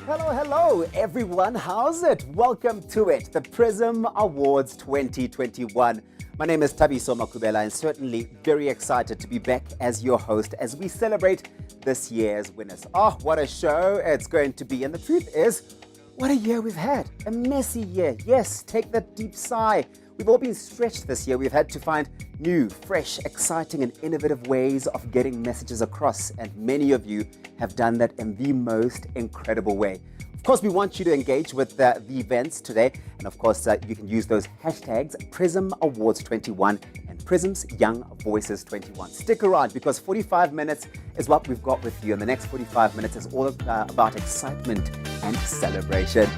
Hello, hello, everyone. How's it? Welcome to it, the PRISM Awards 2021. My name is Tabiso Makubela, and certainly very excited to be back as your host as we celebrate this year's winners. Oh, what a show it's going to be. And the truth is, what a year we've had. A messy year. Yes, take that deep sigh. We've all been stretched this year. We've had to find new, fresh, exciting, and innovative ways of getting messages across. And many of you have done that in the most incredible way. Of course, we want you to engage with the events today. And of course, you can use those hashtags PRISM Awards 21 and PRISM's Young Voices 21. Stick around because 45 minutes is what we've got with you. And the next 45 minutes is all about excitement and celebration.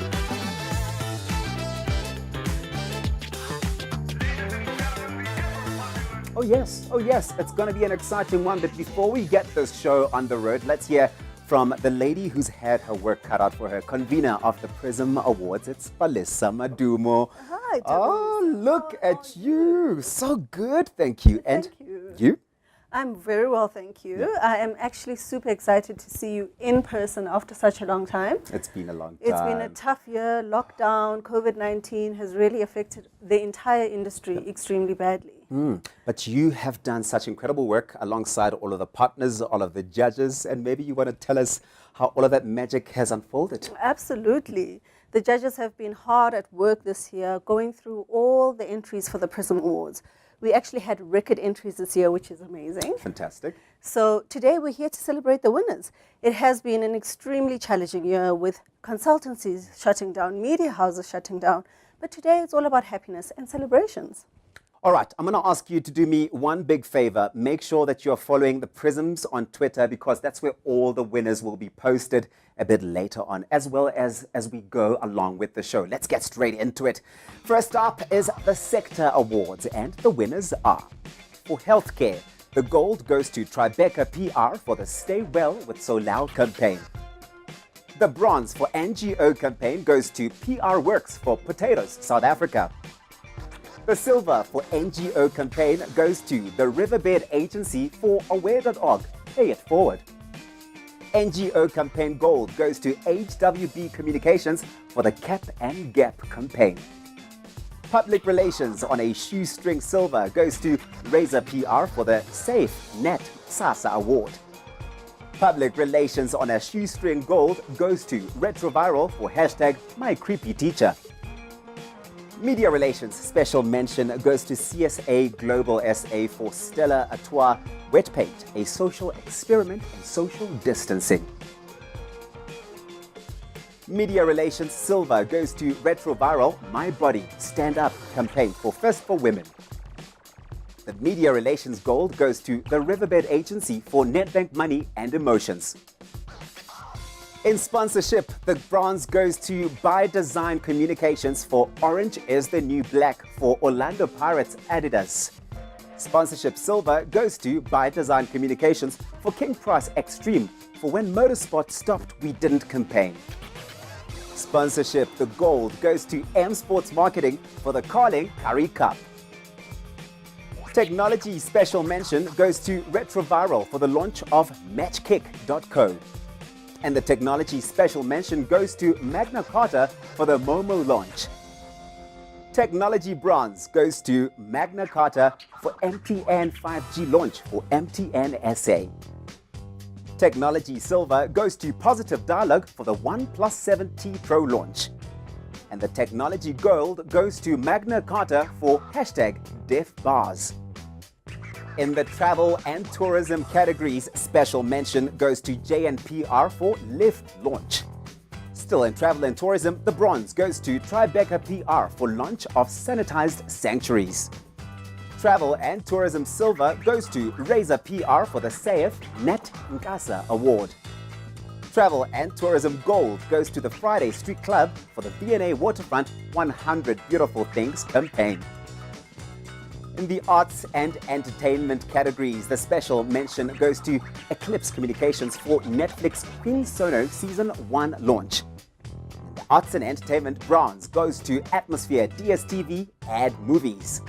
Oh yes, it's going to be an exciting one. But before we get this show on the road, let's hear from the lady who's had her work cut out for her, convener of the PRISM Awards. It's Palesa Madumo. Hi, Oh, look at you. So good, thank you. And you? I'm very well, thank you. Yeah. I am actually super excited to see you in person after such a long time. It's been a long time. It's been a tough year. Lockdown, COVID-19 has really affected the entire industry extremely badly. But you have done such incredible work alongside all of the partners, all of the judges, and maybe you want to tell us how all of that magic has unfolded. Absolutely. The judges have been hard at work this year, going through all the entries for the PRISM Awards. We actually had record entries this year, which is amazing. Fantastic. So today we're here to celebrate the winners. It has been an extremely challenging year with consultancies shutting down, media houses shutting down. But today it's all about happiness and celebrations. All right, I'm going to ask you to do me one big favor. Make sure that you're following the PRISMs on Twitter because that's where all the winners will be posted a bit later on, as well as we go along with the show. Let's get straight into it. First up is the Sector Awards, and the winners are: for healthcare, the gold goes to Tribeca PR for the Stay Well with Solal campaign. The bronze for NGO campaign goes to PR Works for Potatoes, South Africa. The silver for NGO campaign goes to the Riverbed Agency for Aware.org. Pay it forward. NGO campaign gold goes to HWB Communications for the Cap and Gap campaign. Public relations on a shoestring silver goes to Razor PR for the Safe Net SASA Award. Public relations on a shoestring gold goes to Retroviral for hashtag MyCreepyTeacher. Media relations special mention goes to CSA Global SA for Stella Artois Wet Paint, a social experiment in social distancing. Media relations silver goes to Retroviral My Body Stand Up campaign for First for Women. The media relations gold goes to the Riverbed Agency for Nedbank Money and Emotions. In sponsorship, the bronze goes to By Design Communications for Orange is the New Black for Orlando Pirates Adidas. Sponsorship silver goes to By Design Communications for King Price Extreme for When Motorsport Stopped We Didn't Campaign. Sponsorship, the gold, goes to M Sports Marketing for the Carling Curry Cup. Technology special mention goes to Retroviral for the launch of Matchkick.co. And the technology special mention goes to Magna Carta for the Momo launch. Technology bronze goes to Magna Carta for MTN 5G launch for MTN SA. Technology silver goes to Positive Dialogue for the OnePlus 7T Pro launch. And the technology gold goes to Magna Carta for hashtag DeafBars. In the travel and tourism categories, special mention goes to JNPR for Lift launch. Still in travel and tourism, the bronze goes to Tribeca PR for launch of sanitized sanctuaries. Travel and tourism silver goes to Razor PR for the Safe Net Nkasa Award. Travel and tourism gold goes to the Friday Street Club for the V&A Waterfront 100 Beautiful Things campaign. In the arts and entertainment categories, the special mention goes to Eclipse Communications for Netflix Queen Sono Season 1 launch. The arts and entertainment bronze goes to Atmosphere DSTV Ad Movies.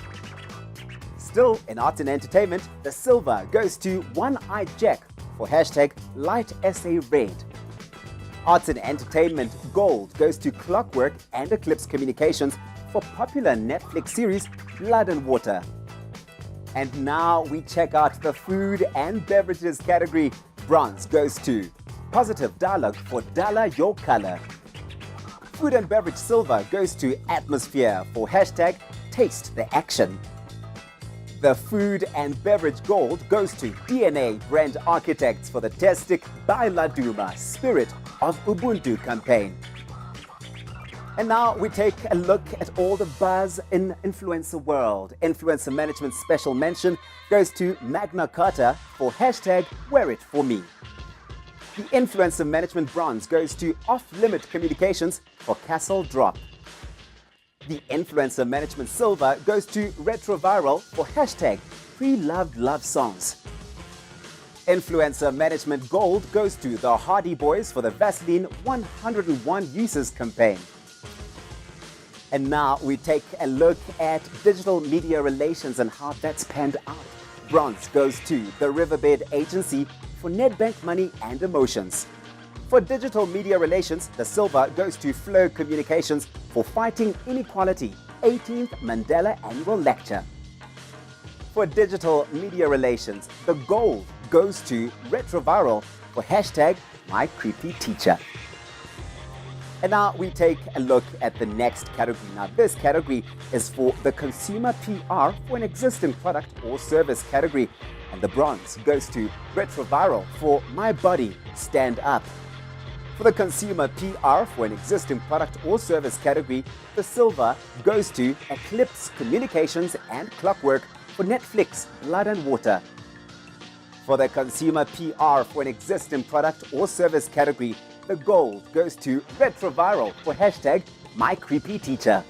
Still in arts and entertainment, the silver goes to One Eye Jack for hashtag Light SA Red. Arts and entertainment, gold goes to Clockwork and Eclipse Communications for popular Netflix series Blood and Water. And now we check out the food and beverages category. Bronze goes to Positive Dialogue for Dala Your Color. Food and beverage silver goes to Atmosphere for hashtag Taste the Action. The food and beverage gold goes to DNA Brand Architects for the Testic by Laduma Spirit of Ubuntu campaign. And now we take a look at all the buzz in influencer world. Influencer management special mention goes to Magna Carta for hashtag Wear It For Me. The influencer management bronze goes to Off Limit Communications for Castle Drop. The influencer management silver goes to Retroviral for hashtag Pre-Loved Love Songs. Influencer management gold goes to the Hardy Boys for the Vaseline 101 Uses campaign. And now we take a look at digital media relations and how that's panned out. Bronze goes to the Riverbed Agency for Nedbank Money and Emotions. For digital media relations, the silver goes to Flow Communications for Fighting Inequality, 18th Mandela Annual Lecture. For digital media relations, the gold goes to Retroviral for hashtag My Creepy Teacher. And now we take a look at the next category. Now this category is for the consumer PR for an existing product or service category. And the bronze goes to Retroviral for My Body, Stand Up. For the consumer PR for an existing product or service category, the silver goes to Eclipse Communications and Clockwork for Netflix, Blood and Water. For the consumer PR for an existing product or service category, the gold goes to Retroviral for hashtag My Creepy Teacher.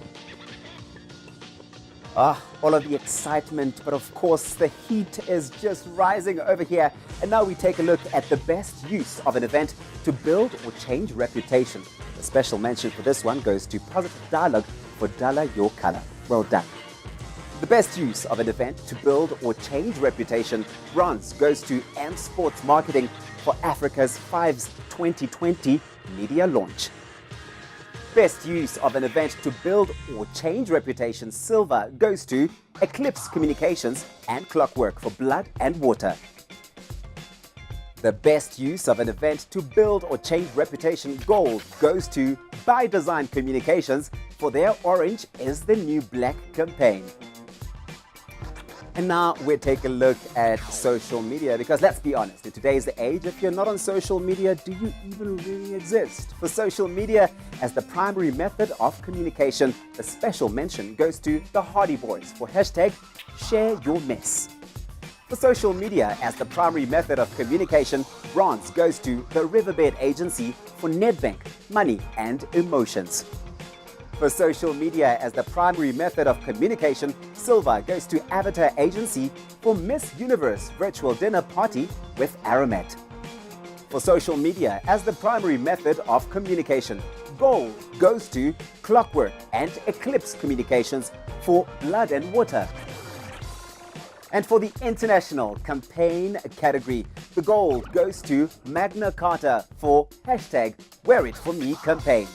All of the excitement, but of course the heat is just rising over here. And now we take a look at the best use of an event to build or change reputation. The special mention for this one goes to Positive Dialogue for Dala Your Color. Well done. The best use of an event to build or change reputation, bronze goes to M Sports Marketing for Africa's Fives 2020 media launch. Best use of an event to build or change reputation, silver goes to Eclipse Communications and Clockwork for Blood and Water. The best use of an event to build or change reputation, gold goes to By Design Communications for their Orange is the New Black campaign. And now we take a look at social media, because let's be honest, in today's age, if you're not on social media, do you even really exist? For social media as the primary method of communication, the special mention goes to the Hardy Boys for hashtag Share Your Mess. For social media as the primary method of communication, bronze goes to the Riverbed Agency for Nedbank, Money and Emotions. For social media as the primary method of communication, silver goes to Avatar Agency for Miss Universe Virtual Dinner Party with Aramet. For social media as the primary method of communication, gold goes to Clockwork and Eclipse Communications for Blood and Water. And for the international campaign category, the gold goes to Magna Carta for hashtag Wear It For Me campaign.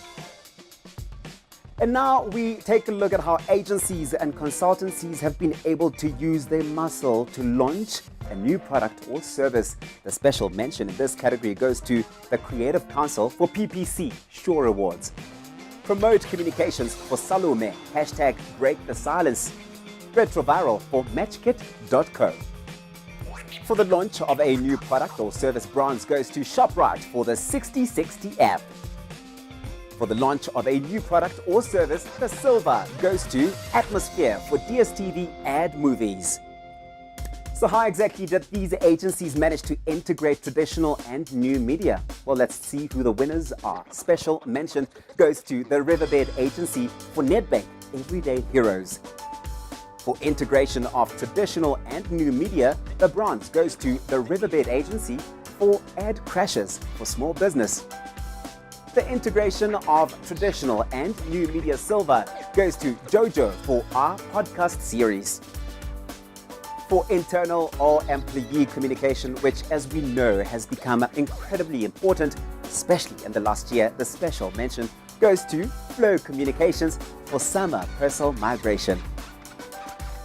And now we take a look at how agencies and consultancies have been able to use their muscle to launch a new product or service. The special mention in this category goes to the Creative Council for PPC Sure Awards. Promote Communications for Salome, hashtag Break the Silence. Retroviral for Matchkit.co. For the launch of a new product or service, bronze goes to ShopRite for the 6060 app. For the launch of a new product or service, the silver goes to Atmosphere for DSTV ad movies. So how exactly did these agencies manage to integrate traditional and new media? Well, let's see who the winners are. Special mention goes to the Riverbed Agency for Nedbank Everyday Heroes. For integration of traditional and new media, the bronze goes to the Riverbed Agency for Ad Crashes for Small Business. The integration of traditional and new media, silver goes to Jojo for our podcast series. For internal or employee communication, which as we know has become incredibly important, especially in the last year, the special mention goes to Flow Communications for summer personal migration.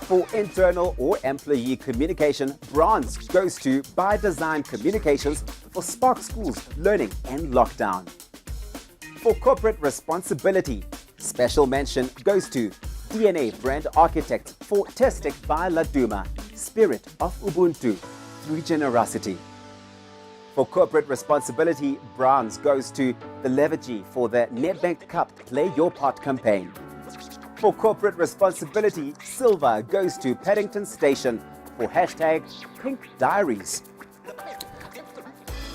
For internal or employee communication, bronze goes to By Design Communications for Spark Schools Learning and Lockdown. For corporate responsibility, special mention goes to DNA Brand Architect for Testic by Laduma, Spirit of Ubuntu through Generosity. For corporate responsibility, bronze goes to the Levergy for the Nedbank Cup Play Your Part campaign. For corporate responsibility, silver goes to Paddington Station for hashtag Pink Diaries.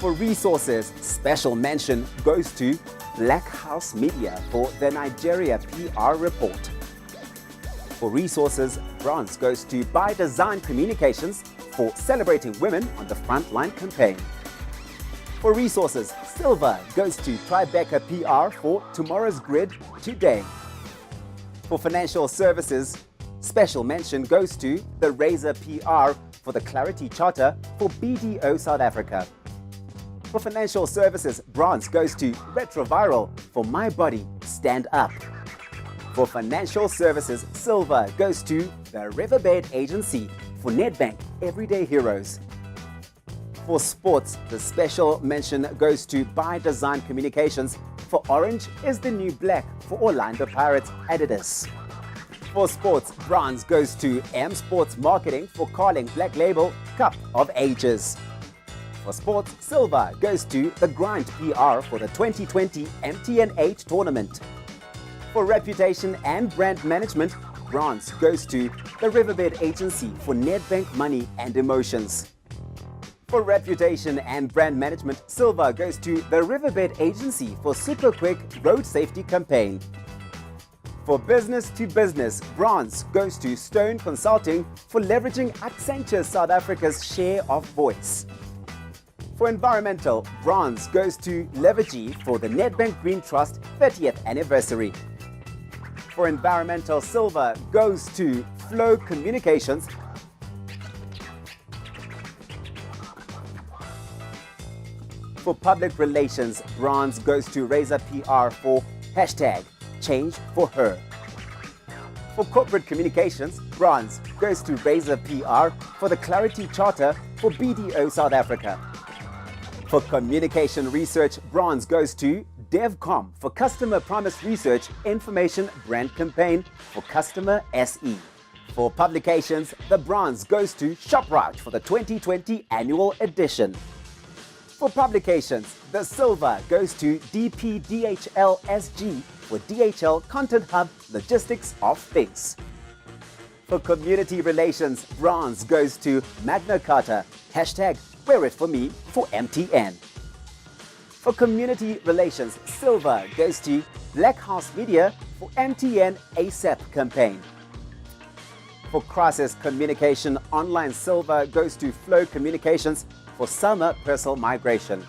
For resources, special mention goes to Black House Media for the Nigeria PR report. For resources, bronze goes to By Design Communications for celebrating women on the frontline campaign. For resources, silver goes to Tribeca PR for Tomorrow's Grid Today. For financial services, special mention goes to the Razor PR for the Clarity Charter for BDO South Africa. For financial services, bronze goes to Retroviral for My Body Stand Up. For financial services, silver goes to the Riverbed Agency for Nedbank Everyday Heroes. For sports, the special mention goes to By Design Communications for Orange is the New Black for Orlando Pirates Adidas. For sports, bronze goes to M Sports Marketing for Carling Black Label Cup of Ages. For sports, silver goes to the Grind PR for the 2020 MTN8 tournament. For reputation and brand management, bronze goes to the Riverbed Agency for Nedbank Money and Emotions. For reputation and brand management, silver goes to the Riverbed Agency for Super Quick Road Safety Campaign. For business to business, bronze goes to Stone Consulting for leveraging Accenture South Africa's share of voice. For environmental, bronze goes to Levergy for the Nedbank Green Trust 30th anniversary. For environmental, silver goes to Flow Communications. For public relations, bronze goes to Razor PR for hashtag Change for Her. For corporate communications, bronze goes to Razor PR for the Clarity Charter for BDO South Africa. For communication research, bronze goes to DevCom for Customer Promise Research Information Brand Campaign for Customer SE. For publications, the bronze goes to ShopRoute for the 2020 annual edition. For publications, the silver goes to DPDHL-SG for DHL Content Hub Logistics of Things. For community relations, bronze goes to Magna Carta, hashtag Wear It For Me for MTN. For community relations, silver goes to Black House Media for MTN ASAP campaign. For crisis communication, online silver goes to Flow Communications for summer personal migration.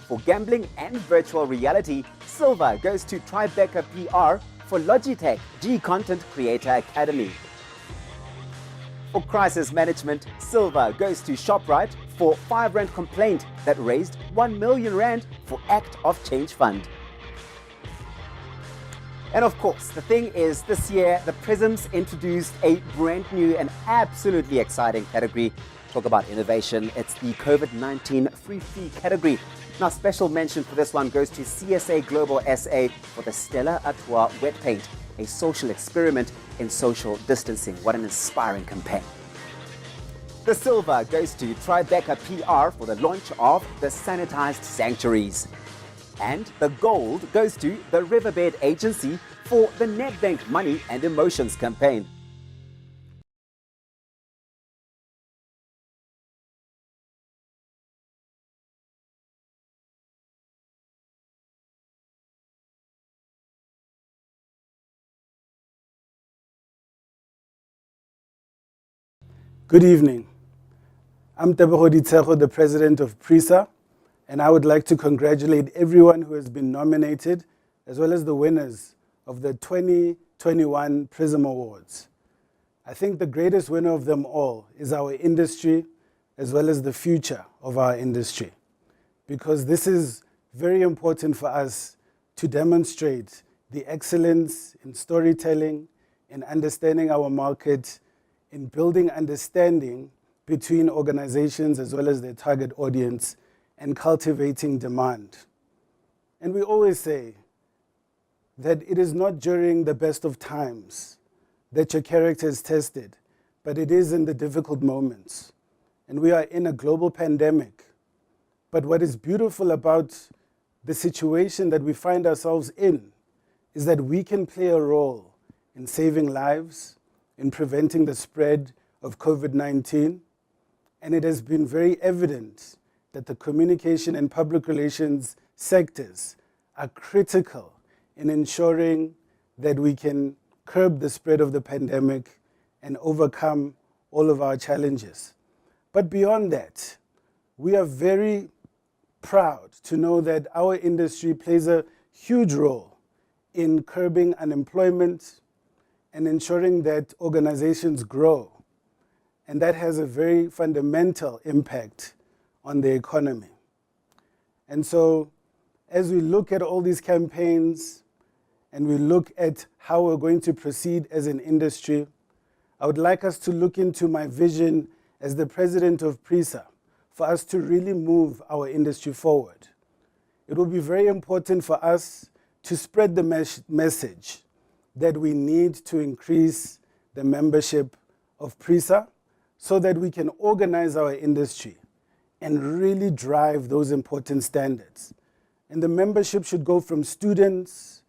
For gambling and virtual reality, silver goes to Tribeca PR for Logitech G Content Creator Academy. For crisis management, silver goes to ShopRite for R5 complaint that raised 1 million rand for Act of Change Fund. And of course, the thing is, this year, the PRISMs introduced a brand new and absolutely exciting category. Talk about innovation, it's the COVID-19 free fee category. Now, special mention for this one goes to CSA Global SA for the Stella Artois Wet Paint, a social experiment in social distancing. What an inspiring campaign. The silver goes to Tribeca PR for the launch of the sanitized sanctuaries. And the gold goes to the Riverbed Agency for the Nedbank Money and Emotions campaign. Good evening. I'm Tebogo Ditshego, the president of PRISA, and I would like to congratulate everyone who has been nominated, as well as the winners of the 2021 PRISM Awards. I think the greatest winner of them all is our industry, as well as the future of our industry, because this is very important for us to demonstrate the excellence in storytelling, in understanding our market, in building understanding between organizations as well as their target audience, and cultivating demand. And we always say that it is not during the best of times that your character is tested, but it is in the difficult moments. And we are in a global pandemic. But what is beautiful about the situation that we find ourselves in is that we can play a role in saving lives, in preventing the spread of COVID-19. And it has been very evident that the communication and public relations sectors are critical in ensuring that we can curb the spread of the pandemic and overcome all of our challenges. But beyond that, we are very proud to know that our industry plays a huge role in curbing unemployment and ensuring that organizations grow. And that has a very fundamental impact on the economy. And so, as we look at all these campaigns and we look at how we're going to proceed as an industry, I would like us to look into my vision as the president of PRISA for us to really move our industry forward. It will be very important for us to spread the message that we need to increase the membership of PRISA so that we can organize our industry and really drive those important standards. And the membership should go from students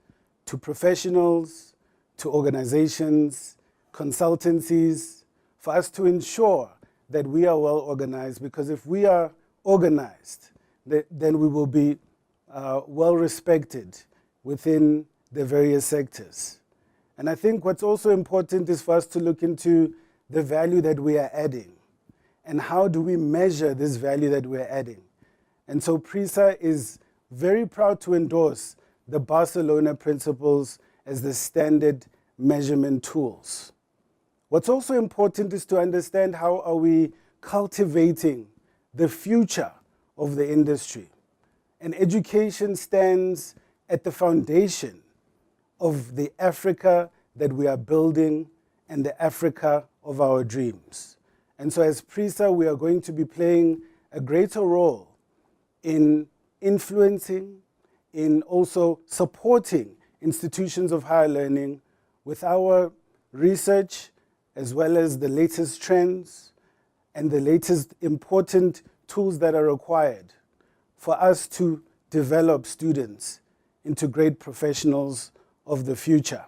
to professionals to organizations, consultancies, for us to ensure that we are well organized, because if we are organized, then we will be well respected within the various sectors. And I think what's also important is for us to look into the value that we are adding and how do we measure this value that we're adding. And so PRISA is very proud to endorse the Barcelona principles as the standard measurement tools. What's also important is to understand how are we cultivating the future of the industry. And education stands at the foundation of the Africa that we are building and the Africa of our dreams. And so as PRISA, we are going to be playing a greater role in influencing, in also supporting institutions of higher learning with our research, as well as the latest trends and the latest important tools that are required for us to develop students into great professionals of the future.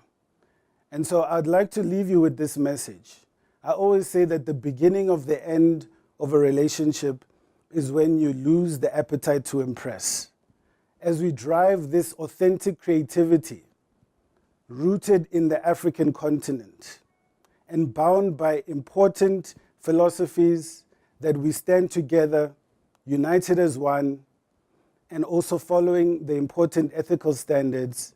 And so I'd like to leave you with this message. I always say that the beginning of the end of a relationship is when you lose the appetite to impress. As we drive this authentic creativity rooted in the African continent and bound by important philosophies that we stand together, united as one, and also following the important ethical standards,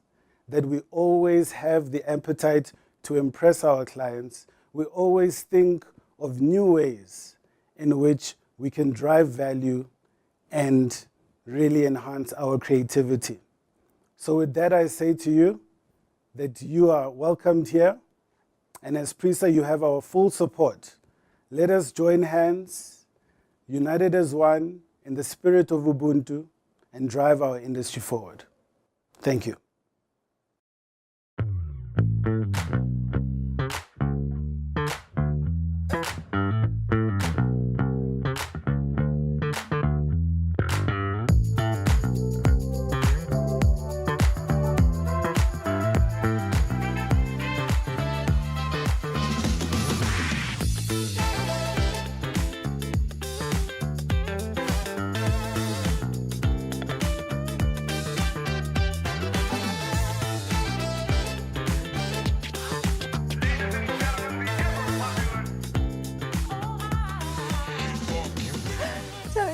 that we always have the appetite to impress our clients. We always think of new ways in which we can drive value and really enhance our creativity. So with that, I say to you that you are welcomed here. And as PRISA, you have our full support. Let us join hands, united as one, in the spirit of Ubuntu, and drive our industry forward. Thank you.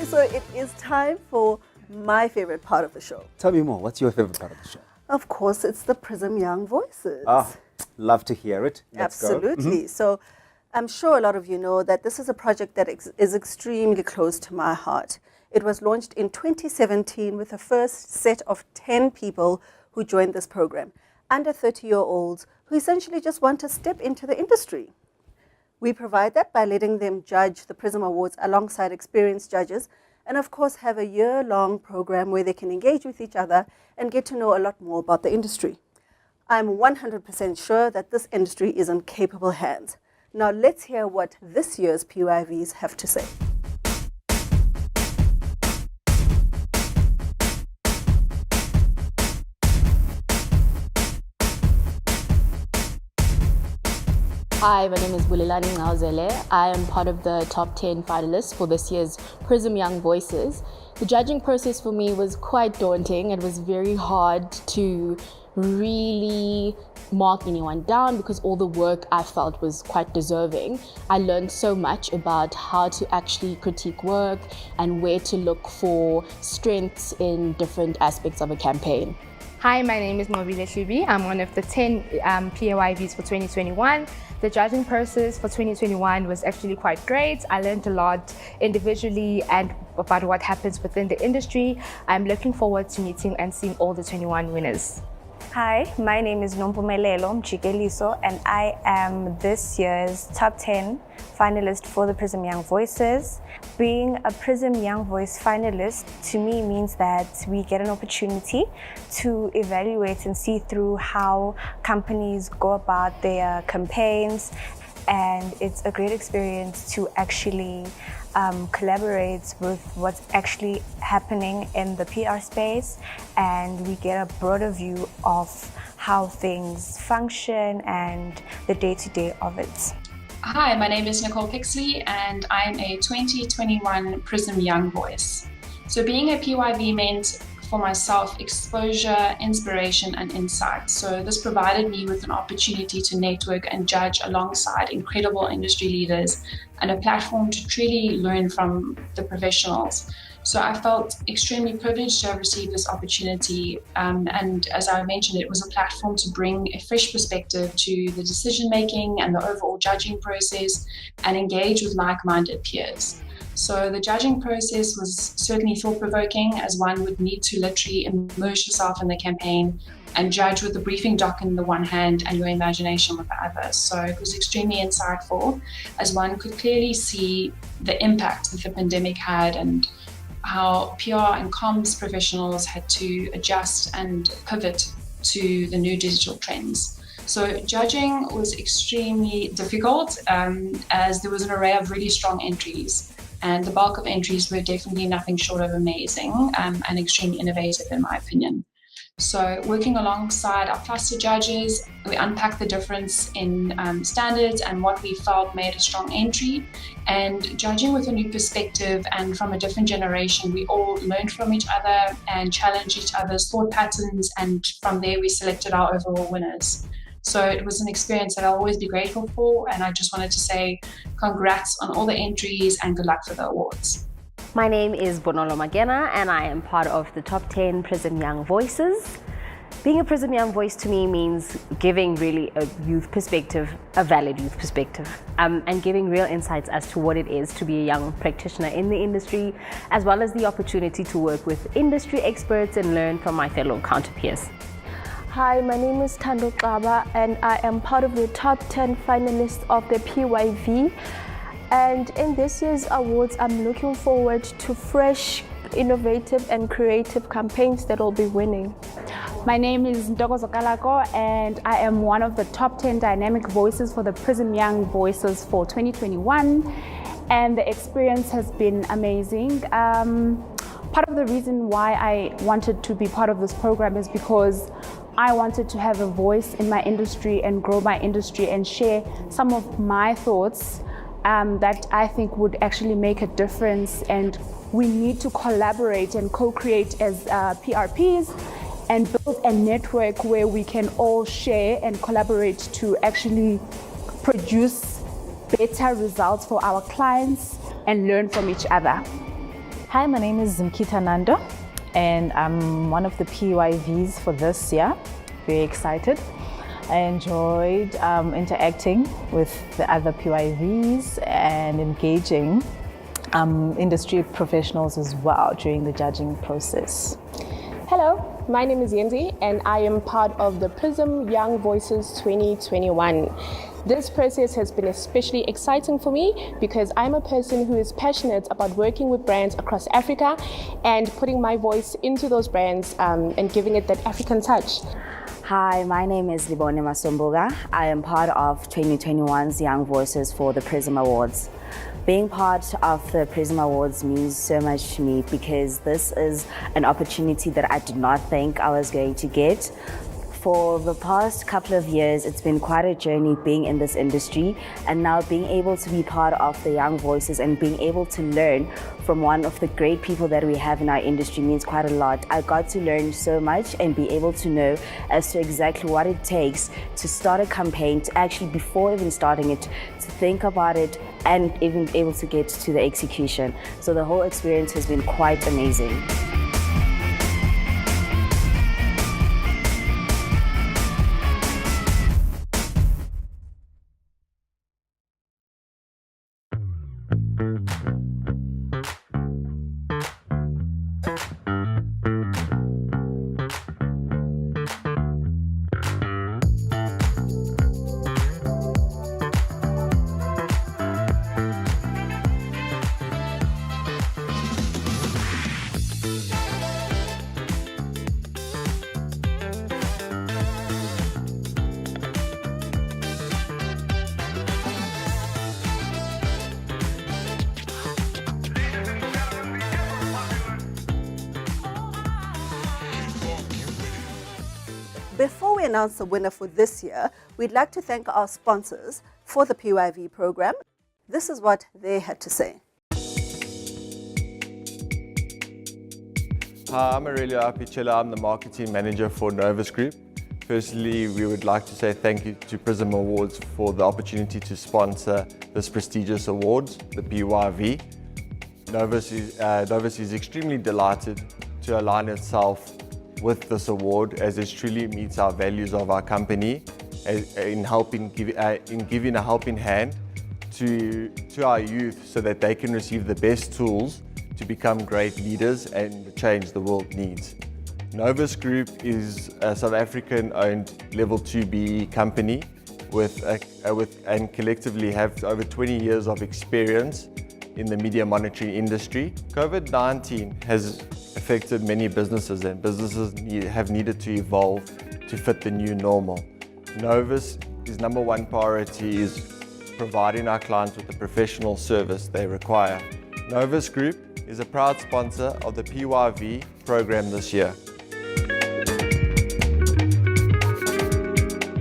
So it is time for my favorite part of the show. Tell me more. What's your favorite part of the show? Of course, it's the PRISM Young Voices. Ah, love to hear it. Let's go. Absolutely. So I'm sure a lot of you know that this is a project that is extremely close to my heart. It was launched in 2017 with the first set of 10 people who joined this program, under 30-year-olds who essentially just want to step into the industry. We provide that by letting them judge the PRISM Awards alongside experienced judges, and of course have a year-long program where they can engage with each other and get to know a lot more about the industry. I'm 100% sure that this industry is in capable hands. Now let's hear what this year's PYVs have to say. Hi, my name is Bulelani Ngauzele. I am part of the top 10 finalists for this year's PRISM Young Voices. The judging process for me was quite daunting. It was very hard to really mark anyone down because all the work I felt was quite deserving. I learned so much about how to actually critique work and where to look for strengths in different aspects of a campaign. Hi, my name is Mobile Shubi. I'm one of the 10 PAYVs for 2021. The judging process for 2021 was actually quite great. I learned a lot individually and about what happens within the industry. I'm looking forward to meeting and seeing all the 21 winners. Hi, my name is Nompumelelo Mchikeliso and I am this year's top 10 finalist for the PRISM Young Voices. Being a PRISM Young Voice finalist to me means that we get an opportunity to evaluate and see through how companies go about their campaigns, and it's a great experience to actually collaborate with what's actually happening in the PR space, and we get a broader view of how things function and the day-to-day of it. Hi, my name is Nicole Pixley and I'm a 2021 PRISM Young Voice. So being a PYV meant for myself exposure, inspiration and insight. So this provided me with an opportunity to network and judge alongside incredible industry leaders and a platform to truly learn from the professionals. So I felt extremely privileged to have received this opportunity, and as I mentioned, it was a platform to bring a fresh perspective to the decision making and the overall judging process and engage with like-minded peers. So the judging process was certainly thought-provoking, as one would need to literally immerse yourself in the campaign and judge with the briefing doc in the one hand and your imagination with the other. So it was extremely insightful, as one could clearly see the impact that the pandemic had and how PR and comms professionals had to adjust and pivot to the new digital trends. So judging was extremely difficult, as there was an array of really strong entries, and the bulk of entries were definitely nothing short of amazing and extremely innovative in my opinion. So working alongside our cluster judges, we unpacked the difference in standards and what we felt made a strong entry, and judging with a new perspective and from a different generation, we all learned from each other and challenged each other's thought patterns, and from there we selected our overall winners. So it was an experience that I'll always be grateful for, and I just wanted to say congrats on all the entries and good luck for the awards. My name is Bonolo Magena and I am part of the top 10 PRISM Young Voices. Being a PRISM Young Voice to me means giving really a youth perspective, a valid youth perspective, and giving real insights as to what it is to be a young practitioner in the industry, as well as the opportunity to work with industry experts and learn from my fellow counterpeers. Hi, my name is Tando Kaba and I am part of the top 10 finalists of the PYV. And in this year's awards, I'm looking forward to fresh, innovative and creative campaigns that will be winning. My name is Ntokozo Kalako and I am one of the top 10 dynamic voices for the PRISM Young Voices for 2021. And the experience has been amazing. Part of the reason why I wanted to be part of this program is because I wanted to have a voice in my industry and grow my industry and share some of my thoughts that I think would actually make a difference, and we need to collaborate and co-create as PRPs and build a network where we can all share and collaborate to actually produce better results for our clients and learn from each other. Hi, my name is Zimkita Nando and I'm one of the PYVs for this year. Very excited. I enjoyed interacting with the other PYVs and engaging industry professionals as well during the judging process. Hello, my name is Yenzi and I am part of the PRISM Young Voices 2021. This process has been especially exciting for me because I'm a person who is passionate about working with brands across Africa and putting my voice into those brands and giving it that African touch. Hi, my name is Libone Masomboga. I am part of 2021's Young Voices for the PRISM Awards. Being part of the PRISM Awards means so much to me because this is an opportunity that I did not think I was going to get. For the past couple of years, it's been quite a journey being in this industry, and now being able to be part of the Young Voices and being able to learn from one of the great people that we have in our industry means quite a lot. I got to learn so much and be able to know as to exactly what it takes to start a campaign, to actually, before even starting it, to think about it and even able to get to the execution. So the whole experience has been quite amazing. Before we announce the winner for this year, we'd like to thank our sponsors for the PYV program. This is what they had to say. Hi, I'm Aurelio Apicella. I'm the marketing manager for Novus Group. Firstly, we would like to say thank you to PRISM Awards for the opportunity to sponsor this prestigious awards, the PYV. Novus is extremely delighted to align itself with this award, as it truly meets our values of our company in giving a helping hand to our youth so that they can receive the best tools to become great leaders and the change the world needs. Novus Group is a South African-owned Level 2B company and collectively have over 20 years of experience in the media monitoring industry. COVID-19 has affected many businesses, and businesses have needed to evolve to fit the new normal. Novus' number one priority is providing our clients with the professional service they require. Novus Group is a proud sponsor of the PYV program this year.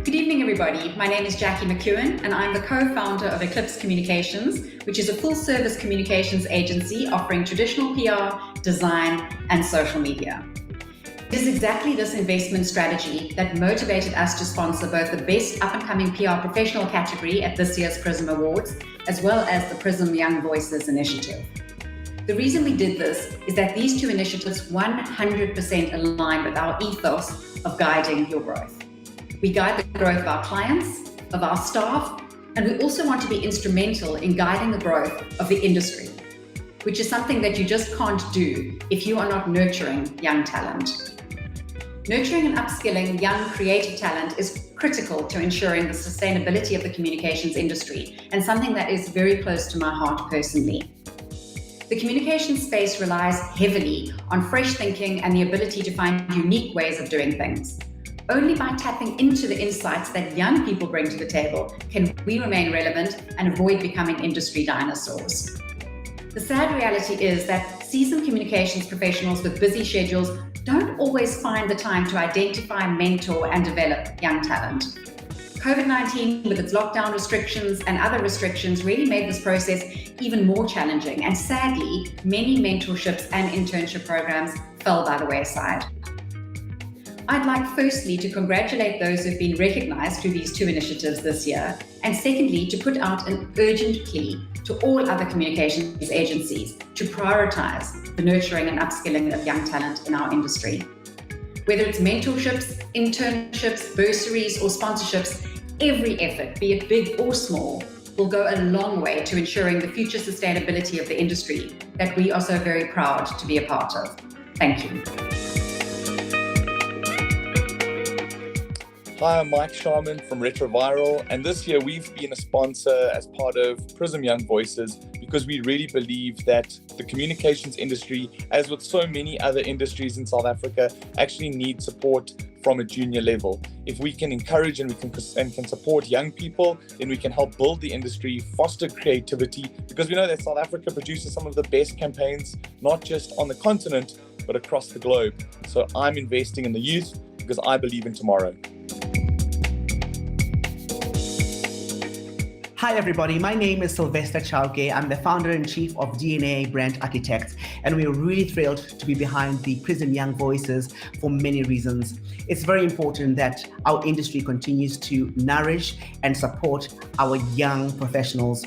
Good evening, everybody. My name is Jackie McEwen, and I'm the co-founder of Eclipse Communications, which is a full-service communications agency offering traditional PR, design, and social media. It is exactly this investment strategy that motivated us to sponsor both the Best Up-and-Coming PR Professional category at this year's PRISM Awards, as well as the PRISM Young Voices initiative. The reason we did this is that these two initiatives 100% align with our ethos of guiding your growth. We guide the growth of our clients, of our staff, and we also want to be instrumental in guiding the growth of the industry, which is something that you just can't do if you are not nurturing young talent. Nurturing and upskilling young creative talent is critical to ensuring the sustainability of the communications industry, and something that is very close to my heart personally. The communications space relies heavily on fresh thinking and the ability to find unique ways of doing things. Only by tapping into the insights that young people bring to the table can we remain relevant and avoid becoming industry dinosaurs. The sad reality is that seasoned communications professionals with busy schedules don't always find the time to identify, mentor, and develop young talent. COVID-19, with its lockdown restrictions and other restrictions, really made this process even more challenging, and sadly, many mentorships and internship programs fell by the wayside. I'd like firstly to congratulate those who've been recognized through these two initiatives this year, and secondly, to put out an urgent plea to all other communications agencies to prioritize the nurturing and upskilling of young talent in our industry. Whether it's mentorships, internships, bursaries, or sponsorships, every effort, be it big or small, will go a long way to ensuring the future sustainability of the industry that we are so very proud to be a part of. Thank you. Hi, I'm Mike Sharman from Retroviral, and this year we've been a sponsor as part of PRISM Young Voices because we really believe that the communications industry, as with so many other industries in South Africa, actually needs support from a junior level. If we can encourage and can support young people, then we can help build the industry, foster creativity, because we know that South Africa produces some of the best campaigns, not just on the continent, but across the globe. So I'm investing in the youth because I believe in tomorrow. Hi everybody, my name is Sylvester Chauke. I'm the founder and chief of DNA Brand Architects, and we're really thrilled to be behind the PRISM Young Voices for many reasons. It's very important that our industry continues to nourish and support our young professionals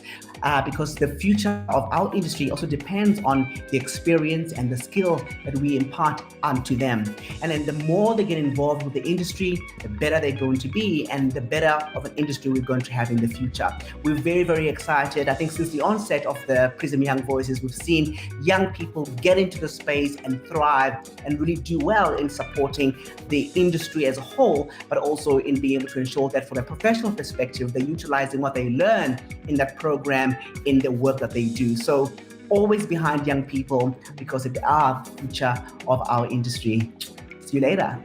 because the future of our industry also depends on the experience and the skill that we impart onto them. And then the more they get involved with the industry, the better they're going to be and the better of an industry we're going to have in the future. We're very, very excited. I think since the onset of the PRISM Young Voices, we've seen young people get into the space and thrive and really do well in supporting the industry as a whole, but also in being able to ensure that from a professional perspective, they're utilizing what they learn in that program in the work that they do. So always behind young people because they are the future of our industry. See you later.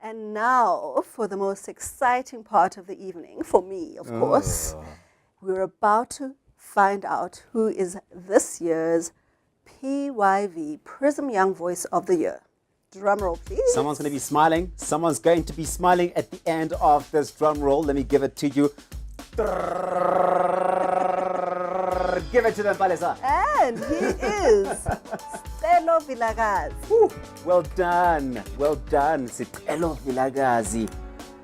And now for the most exciting part of the evening, for me, of course, we're about to find out who is this year's PYV PRISM Young Voice of the Year. Drum roll, please. Someone's going to be smiling. Someone's going to be smiling at the end of this drum roll. Let me give it to you. Give it to them, Palesa. And he is Sicelo Vilakazi. Well done. Well done, Sicelo Vilakazi.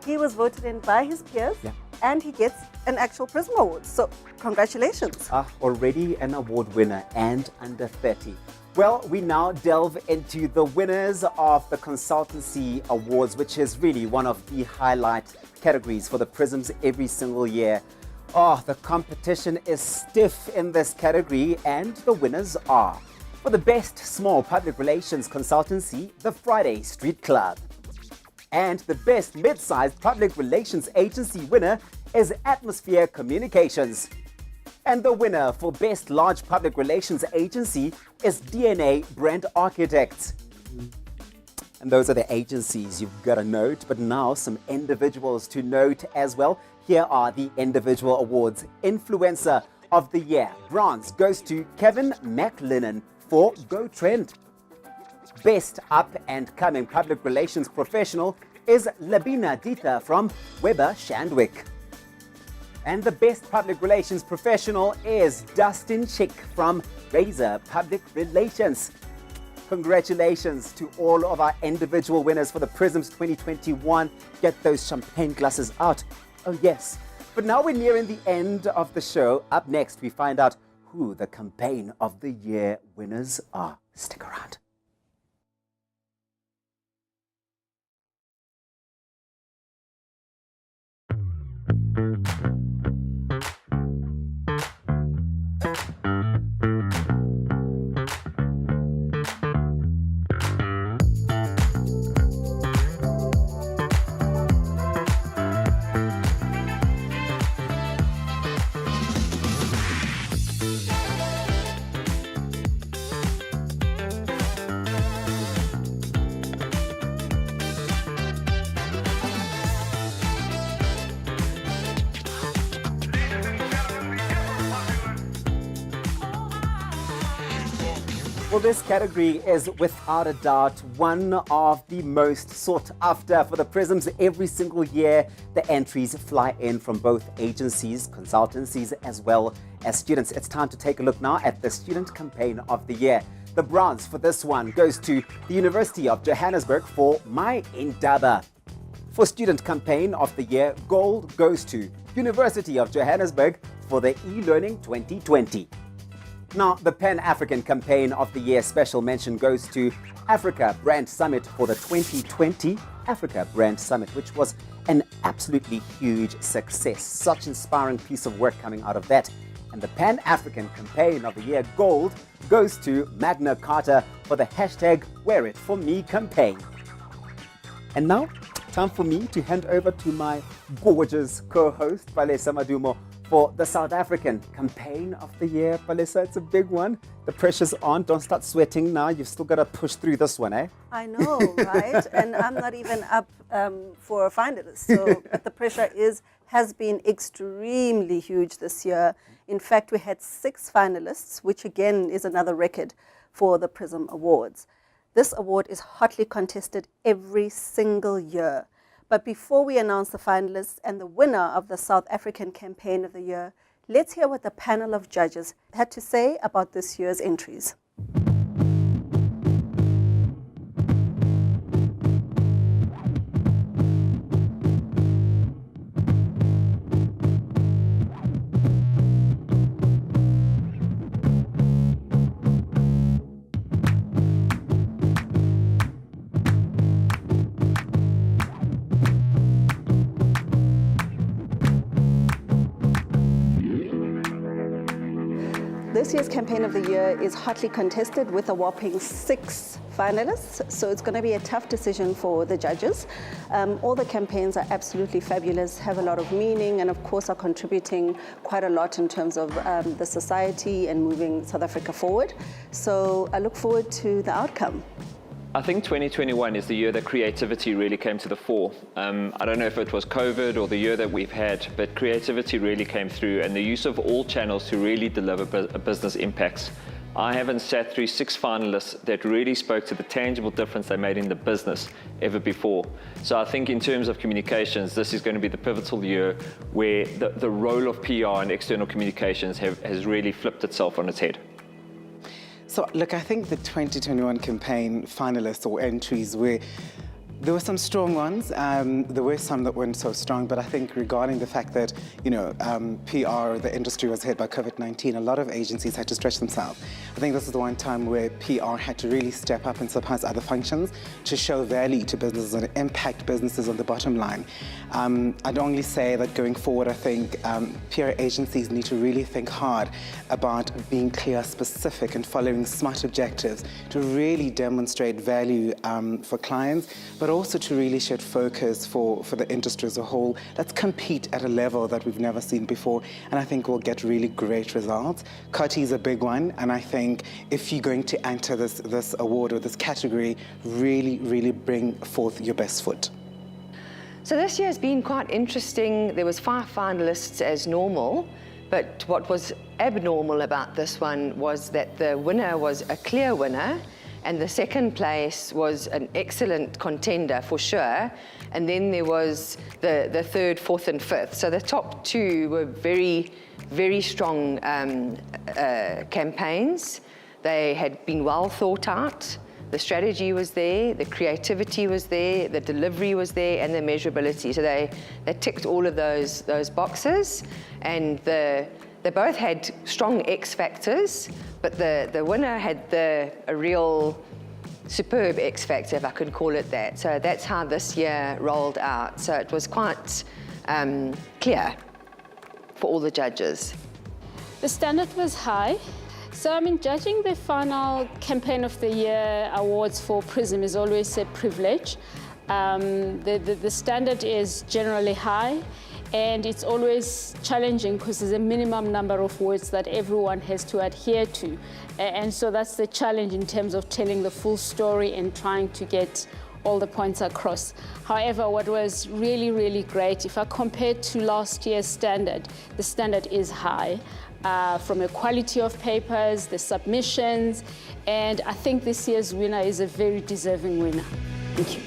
He was voted in by his peers, and he gets an actual PRISM Award. So congratulations. Already an award winner and under 30. Well, we now delve into the winners of the Consultancy Awards, which is really one of the highlight categories for the PRISMs every single year. The competition is stiff in this category, and the winners are: for the Best Small Public Relations Consultancy, the Friday Street Club. And the Best Mid-Sized Public Relations Agency winner is Atmosphere Communications. And the winner for Best Large Public Relations Agency is DNA Brand Architects. And those are the agencies you've got to note, but now some individuals to note as well. Here are the individual awards. Influencer of the Year, bronze goes to Kevin McLennan for Go Trend. Best Up and Coming Public Relations Professional is Labina Dita from Weber Shandwick. And the Best Public Relations Professional is Dustin Chick from Razor Public Relations. Congratulations to all of our individual winners for the PRISMs 2021. Get those champagne glasses out. Oh yes. But now we're nearing the end of the show. Up next, we find out who the Campaign of the Year winners are. Stick around. Well, this category is without a doubt one of the most sought after for the PRISMs every single year. The entries fly in from both agencies, consultancies, as well as students. It's time to take a look now at the Student Campaign of the Year. The bronze for this one goes to the University of Johannesburg for My Indaba. For Student Campaign of the Year, gold goes to University of Johannesburg for the e-learning 2020. Now, the Pan-African Campaign of the Year special mention goes to Africa Brand Summit for the 2020 Africa Brand Summit, which was an absolutely huge success. Such inspiring piece of work coming out of that. And the Pan-African Campaign of the Year gold goes to Magna Carta for the #WearItForMe campaign. And now, time for me to hand over to my gorgeous co-host, Palesa Madumo, for the South African Campaign of the Year. Palesa, it's a big one. The pressure's on. Don't start sweating now. You've still got to push through this one, eh? I know, right? And I'm not even up for a finalist. So but the pressure has been extremely huge this year. In fact, we had 6 finalists, which again is another record for the PRISM Awards. This award is hotly contested every single year. But before we announce the finalists and the winner of the South African Campaign of the Year, let's hear what the panel of judges had to say about this year's entries. This year's Campaign of the Year is hotly contested with a whopping 6 finalists, so it's going to be a tough decision for the judges. All the campaigns are absolutely fabulous, have a lot of meaning, and of course are contributing quite a lot in terms of the society and moving South Africa forward. So I look forward to the outcome. I think 2021 is the year that creativity really came to the fore. I don't know if it was COVID or the year that we've had, but creativity really came through, and the use of all channels to really deliver business impacts. I haven't sat through 6 finalists that really spoke to the tangible difference they made in the business ever before. So I think in terms of communications, this is going to be the pivotal year where the role of PR and external communications has really flipped itself on its head. So, look, I think the 2021 campaign finalists or entries there were some strong ones. There were some that weren't so strong, but I think regarding the fact that, PR, the industry was hit by COVID-19, a lot of agencies had to stretch themselves. I think this is the one time where PR had to really step up and surpass other functions to show value to businesses and impact businesses on the bottom line. I'd only say that going forward, I think PR agencies need to really think hard about being clear, specific, and following smart objectives to really demonstrate value for clients, but also to really shed focus for the industry as a whole. Let's compete at a level that we've never seen before, and I think we'll get really great results. Coty is a big one, and I think if you're going to enter this award or this category, really, really bring forth your best foot. So this year has been quite interesting. There was 5 finalists as normal, but what was abnormal about this one was that the winner was a clear winner, and the second place was an excellent contender for sure. And then there was the third, fourth, and fifth. So the top 2 were very, very strong campaigns. They had been well thought out. The strategy was there, the creativity was there, the delivery was there, and the measurability. So they ticked all of those boxes, and they both had strong X factors, but the winner had a real superb X factor, if I could call it that. So that's how this year rolled out. So it was quite clear for all the judges. The standard was high. So, judging the final Campaign of the Year awards for PRISM is always a privilege. The standard is generally high, and it's always challenging because there's a minimum number of words that everyone has to adhere to. And so that's the challenge in terms of telling the full story and trying to get all the points across. However, what was really, really great, if I compare to last year's standard, the standard is high. From a quality of papers, the submissions, and I think this year's winner is a very deserving winner. Thank you.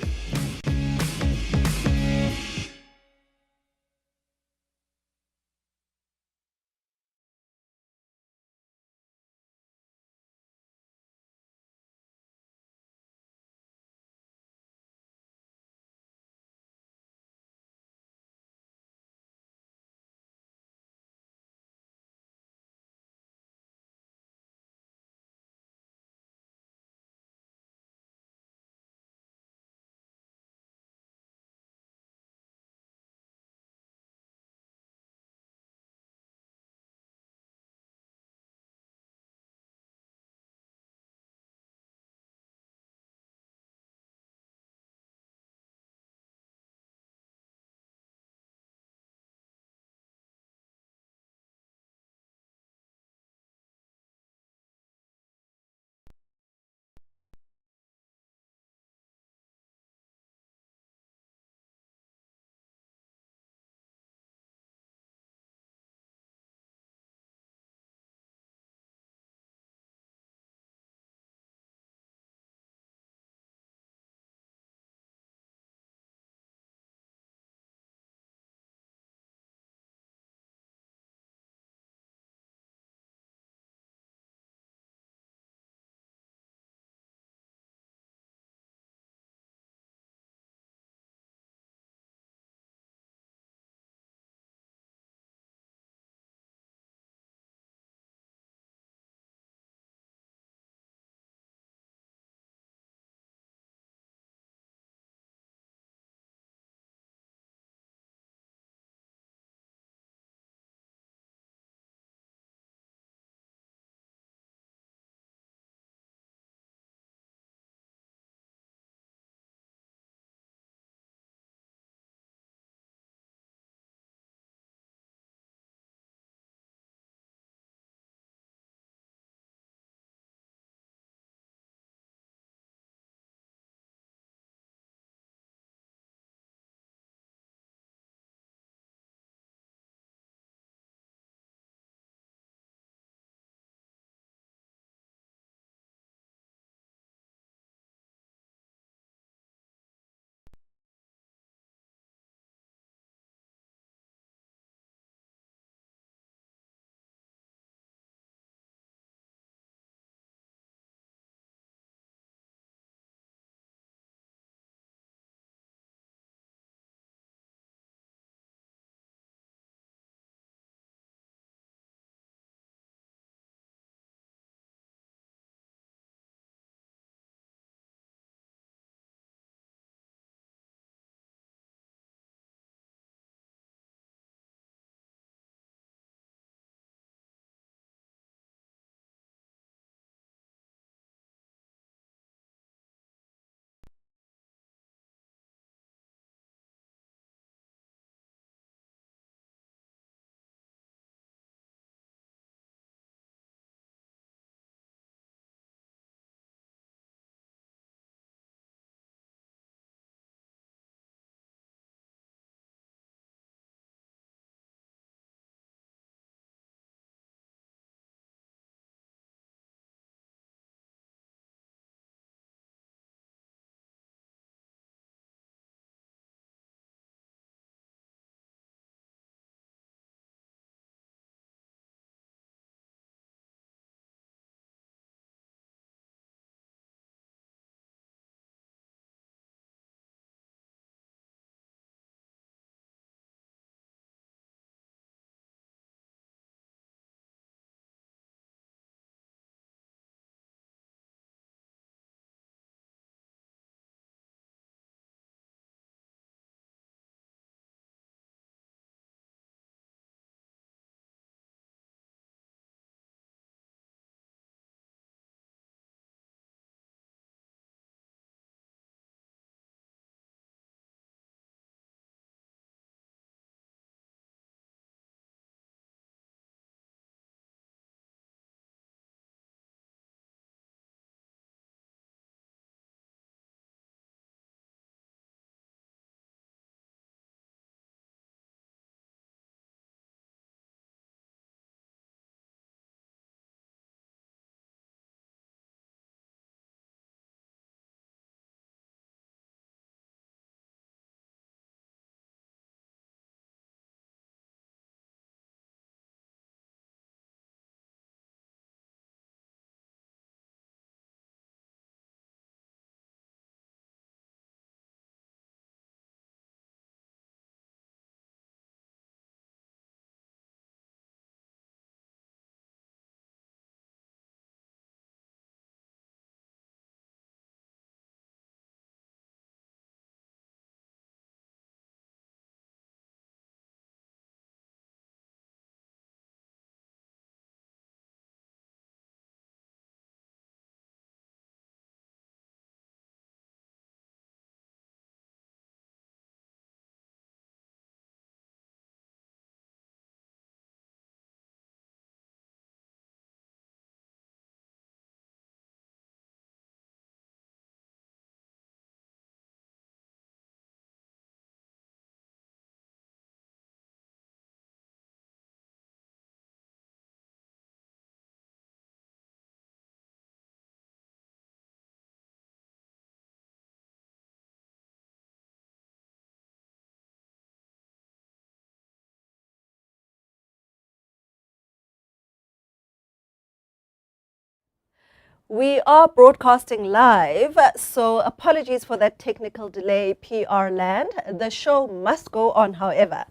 We are broadcasting live, so apologies for that technical delay, PR land. The show must go on, however.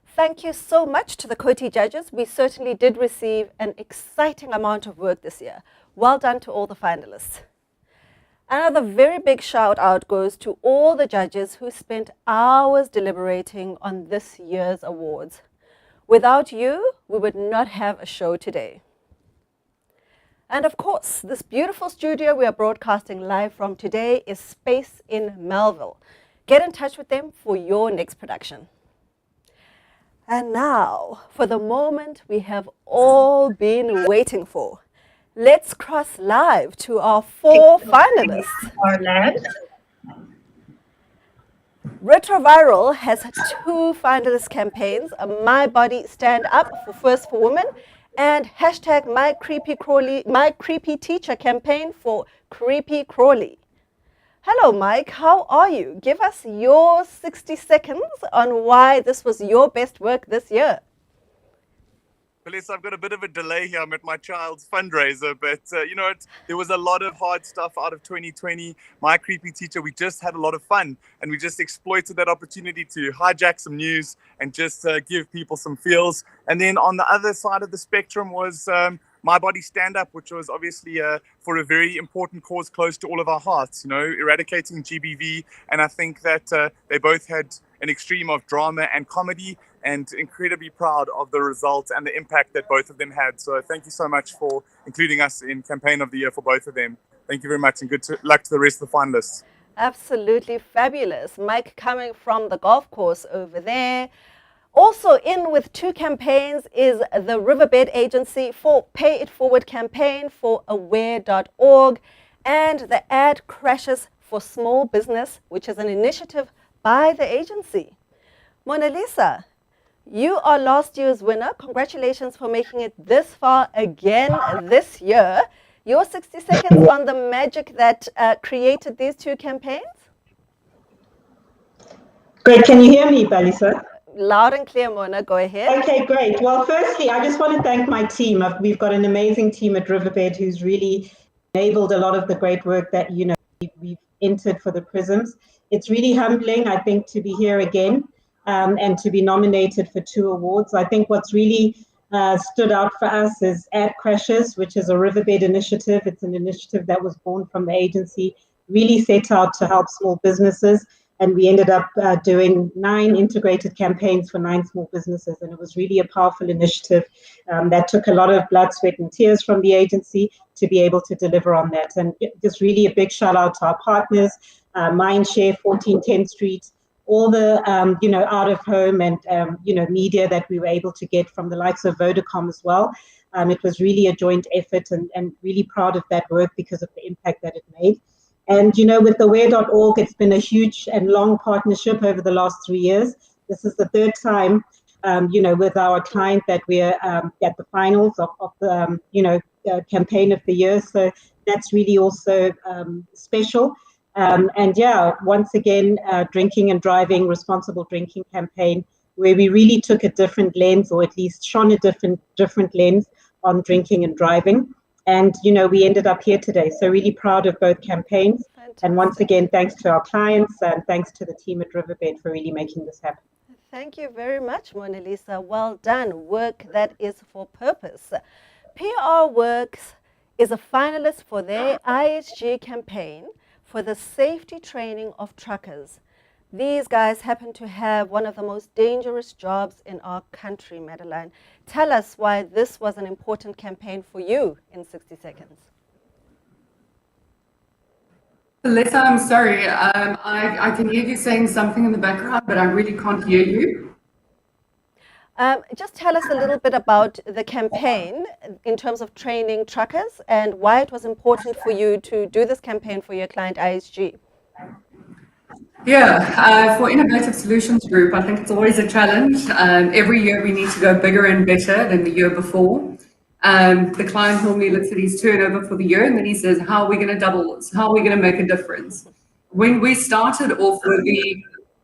Thank you so much to the Koti judges. We certainly did receive an exciting amount of work this year. Well done to all the finalists. Another very big shout out goes to all the judges who spent hours deliberating on this year's awards. Without you, we would not have a show today. And of course, this beautiful studio we are broadcasting live from today is Space in Melville. Get in touch with them for your next production. And now, for the moment we have all been waiting for. Let's cross live to our 4 finalists. Retroviral has 2 finalist campaigns, My Body Stand Up for First for Women and hashtag My Creepy Teacher campaign for Creepy Crawley. Hello, Mike. How are you? Give us your 60 seconds on why this was your best work this year. Melissa, I've got a bit of a delay here. I'm at my child's fundraiser, but you know, there was a lot of hard stuff out of 2020. My Creepy Teacher, we just had a lot of fun, and we just exploited that opportunity to hijack some news and just give people some feels. And then on the other side of the spectrum was My Body Stand Up, which was obviously for a very important cause close to all of our hearts, you know, eradicating GBV. And I think that they both had an extreme of drama and comedy, and incredibly proud of the results and the impact that both of them had. So thank you so much for including us in Campaign of the Year for both of them. Thank you very much, and good luck to the rest of the finalists. Absolutely fabulous. Mike coming from the golf course over there. Also in with 2 campaigns is the Riverbed Agency for Pay It Forward campaign for aware.org and the Ad Crashes for Small Business, which is an initiative by the agency. Mona Lisa, you are last year's winner. Congratulations for making it this far again this year. Your 60 seconds on the magic that created these 2 campaigns? Great. Can you hear me, Balisa? Loud and clear, Mona. Go ahead. Okay, great. Well, firstly, I just want to thank my team. We've got an amazing team at Riverbed who's really enabled a lot of the great work that, you know, we've entered for the PRISMs. It's really humbling, I think, to be here again. And to be nominated for 2 awards. I think what's really stood out for us is Ad Crashes, which is a Riverbed initiative. It's an initiative that was born from the agency, really set out to help small businesses. And we ended up doing 9 integrated campaigns for 9 small businesses. And it was really a powerful initiative that took a lot of blood, sweat, and tears from the agency to be able to deliver on that. And just really a big shout out to our partners, Mindshare, 1410 Street, all the, you know, out of home and, you know, media that we were able to get from the likes of Vodacom as well. It was really a joint effort and really proud of that work because of the impact that it made. And, you know, with aware.org, it's been a huge and long partnership over the last 3 years. This is the 3rd time, you know, with our client that we're at the finals of the, you know, campaign of the year. So that's really also special. And yeah, once again, drinking and driving, responsible drinking campaign, where we really took a different lens, or at least shone a different lens on drinking and driving. And, you know, we ended up here today. So really proud of both campaigns. Fantastic. And once again, thanks to our clients and thanks to the team at Riverbed for really making this happen. Thank you very much, Mona Lisa. Well done. Work that is for purpose. PR Works is a finalist for their ISG campaign for the safety training of truckers. These guys happen to have one of the most dangerous jobs in our country, Madeline. Tell us why this was an important campaign for you in 60 seconds. Lisa, I'm sorry. I can hear you saying something in the background, but I really can't hear you. Just tell us a little bit about the campaign in terms of training truckers and why it was important for you to do this campaign for your client ISG. Yeah, for Innovative Solutions Group, I think it's always a challenge. Every year we need to go bigger and better than the year before. The client normally looks at his turnover for the year and then he says, how are we going to double this? How are we going to make a difference? When we started off with the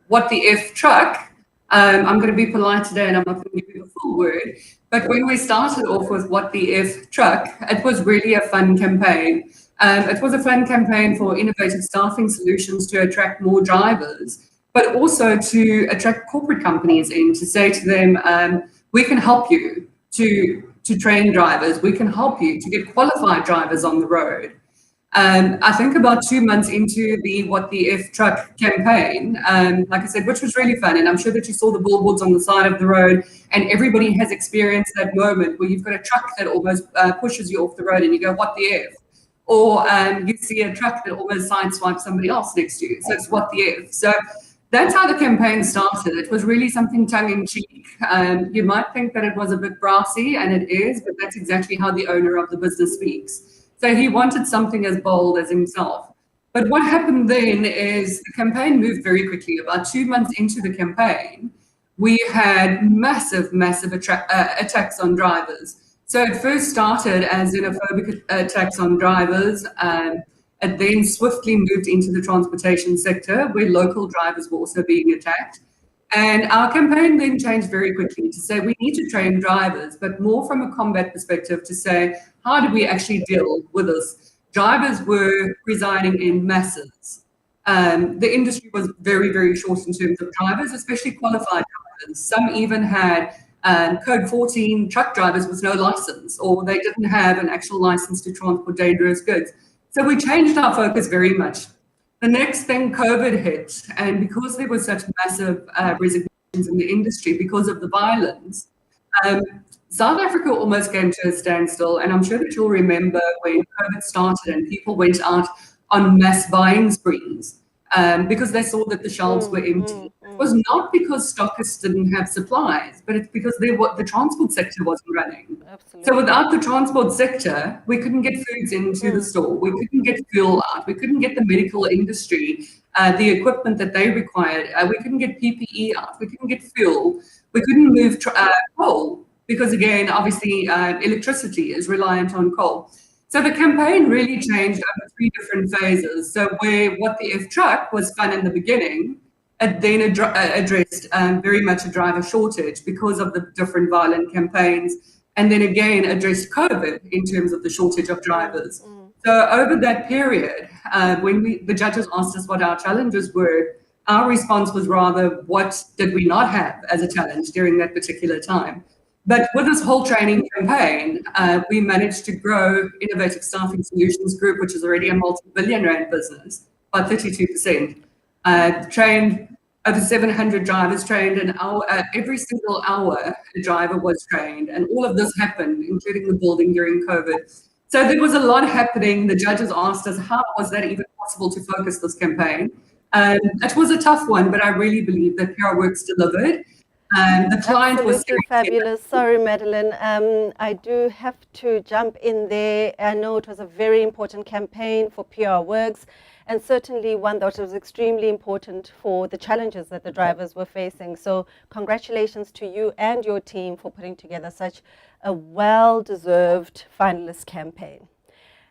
what the F truck, I'm going to be polite today and I'm not going to give you the full word, but when we started off with what the F truck, it was really a fun campaign. It was a fun campaign for innovative staffing solutions to attract more drivers, but also to attract corporate companies in to say to them, we can help you to train drivers, we can help you to get qualified drivers on the road. I think about 2 months into the What the F Truck campaign, like I said, which was really fun. And I'm sure that you saw the billboards on the side of the road, and everybody has experienced that moment where you've got a truck that almost pushes you off the road and you go, what the F? Or you see a truck that almost sideswipes somebody else next to you. So it's what the F? So that's how the campaign started. It was really something tongue-in-cheek. You might think that it was a bit brassy, and it is, but that's exactly how the owner of the business speaks. So he wanted something as bold as himself. But what happened then is the campaign moved very quickly. About 2 months into the campaign, we had massive attacks on drivers. So it first started as xenophobic attacks on drivers. It then swiftly moved into the transportation sector, where local drivers were also being attacked. And our campaign then changed very quickly to say we need to train drivers, but more from a combat perspective to say, how do we actually deal with this? Drivers were resigning in masses. The industry was very, very short in terms of drivers, especially qualified drivers. Some even had code 14 truck drivers with no license, or they didn't have an actual license to transport dangerous goods. So we changed our focus very much. The next thing, COVID hit, and because there was such massive resignations in the industry because of the violence, South Africa almost came to a standstill. And I'm sure that you'll remember when COVID started and people went out on mass buying sprees because they saw that the shelves were empty. It was not because stockists didn't have supplies, but it's because the transport sector wasn't running. Absolutely. So without the transport sector, we couldn't get foods into the store. We couldn't get fuel out. We couldn't get the medical industry, the equipment that they required. We couldn't get PPE out. We couldn't get fuel. We couldn't move coal because, again, obviously, electricity is reliant on coal. So the campaign really changed over 3 different phases. So where What the F Truck was fun in the beginning, it then addressed very much a driver shortage because of the different violent campaigns, and then again addressed COVID in terms of the shortage of drivers. So over that period, when the judges asked us what our challenges were, our response was rather, what did we not have as a challenge during that particular time? But with this whole training campaign, we managed to grow Innovative Staffing Solutions Group, which is already a multi-billion rand business, by 32%. Trained over 700 drivers, trained an hour, every single hour a driver was trained. And all of this happened, including the building during COVID. So there was a lot happening. The judges asked us, how was that even possible to focus this campaign? It was a tough one, but I really believe that PR Works delivered. The client was fabulous. Sorry, Madeline. I do have to jump in there. I know it was a very important campaign for PR Works, and certainly one that was extremely important for the challenges that the drivers were facing. So congratulations to you and your team for putting together such a well-deserved finalist campaign.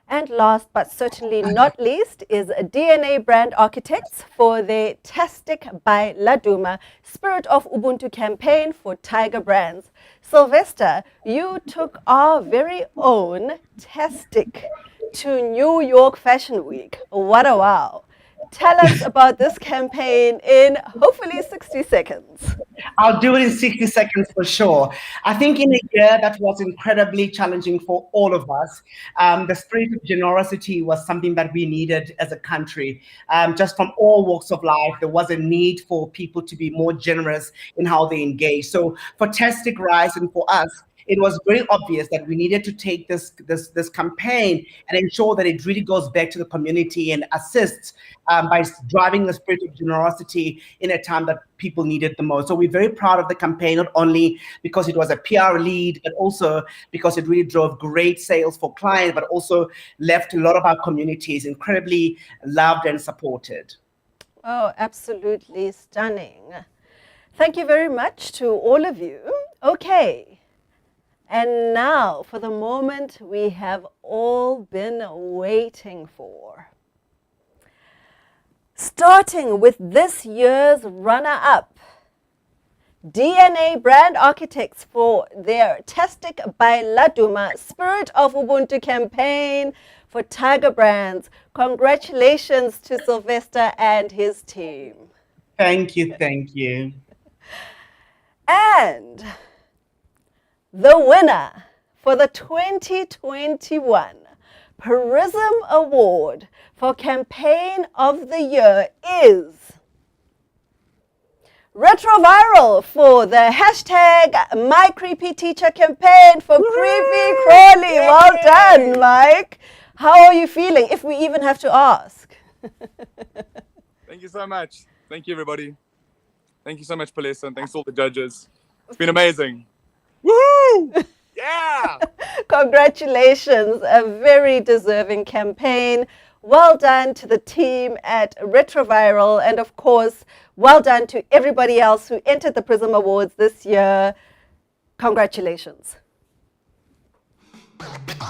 And last but certainly not least is DNA Brand Architects for their Tastic by Laduma Spirit of Ubuntu campaign for Tiger Brands. Sylvester, you took our very own Tastic to New York Fashion Week. What a wow. Tell us about this campaign in hopefully 60 seconds. I'll do it in 60 seconds for sure. I think in a year that was incredibly challenging for all of us, the spirit of generosity was something that we needed as a country. Just from all walks of life, there was a need for people to be more generous in how they engage. So for Tastic Rise and for us, it was very obvious that we needed to take this campaign and ensure that it really goes back to the community and assists by driving the spirit of generosity in a time that people needed the most. So we're very proud of the campaign, not only because it was a PR lead, but also because it really drove great sales for clients, but also left a lot of our communities incredibly loved and supported. Oh, absolutely stunning. Thank you very much to all of you. Okay. And now for the moment we have all been waiting for. Starting with this year's runner-up, DNA Brand Architects for their Tastic by Laduma Spirit of Ubuntu campaign for Tiger Brands. Congratulations to Sylvester and his team. Thank you, thank you. And the winner for the 2021 PRISM Award for Campaign of the Year is Retroviral for the hashtag My Creepy Teacher campaign for Creepy Crawley. Well done, Mike. How are you feeling, if we even have to ask? Thank you so much. Thank you, everybody. Thank you so much, Palesa, and thanks to all the judges. It's been amazing. Woohoo! Yeah! Congratulations, a very deserving campaign. Well done to the team at Retroviral, and of course, well done to everybody else who entered the PRISM Awards this year. Congratulations.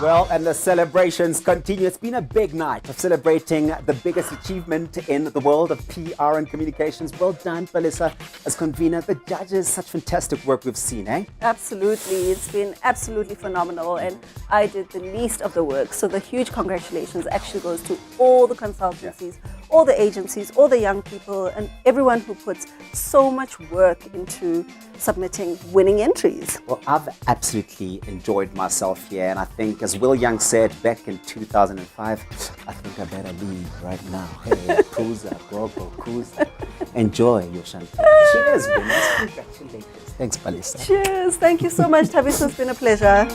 Well, and the celebrations continue. It's been a big night of celebrating the biggest achievement in the world of PR and communications. Well done, Palesa, as convener. The judges, such fantastic work we've seen, eh? Absolutely. It's been absolutely phenomenal, and I did the least of the work. So the huge congratulations actually goes to all the consultancies, all the agencies, all the young people, and everyone who puts so much work into submitting winning entries. Well, I've absolutely enjoyed myself here, and I think, as Will Young said back in 2005, I think I better leave right now. Hey, Kuza, go, Kuza. Enjoy your champagne. Cheers, winners. Congratulations. Thanks, Palesa. Cheers. Thank you so much, Tavis. It's been a pleasure.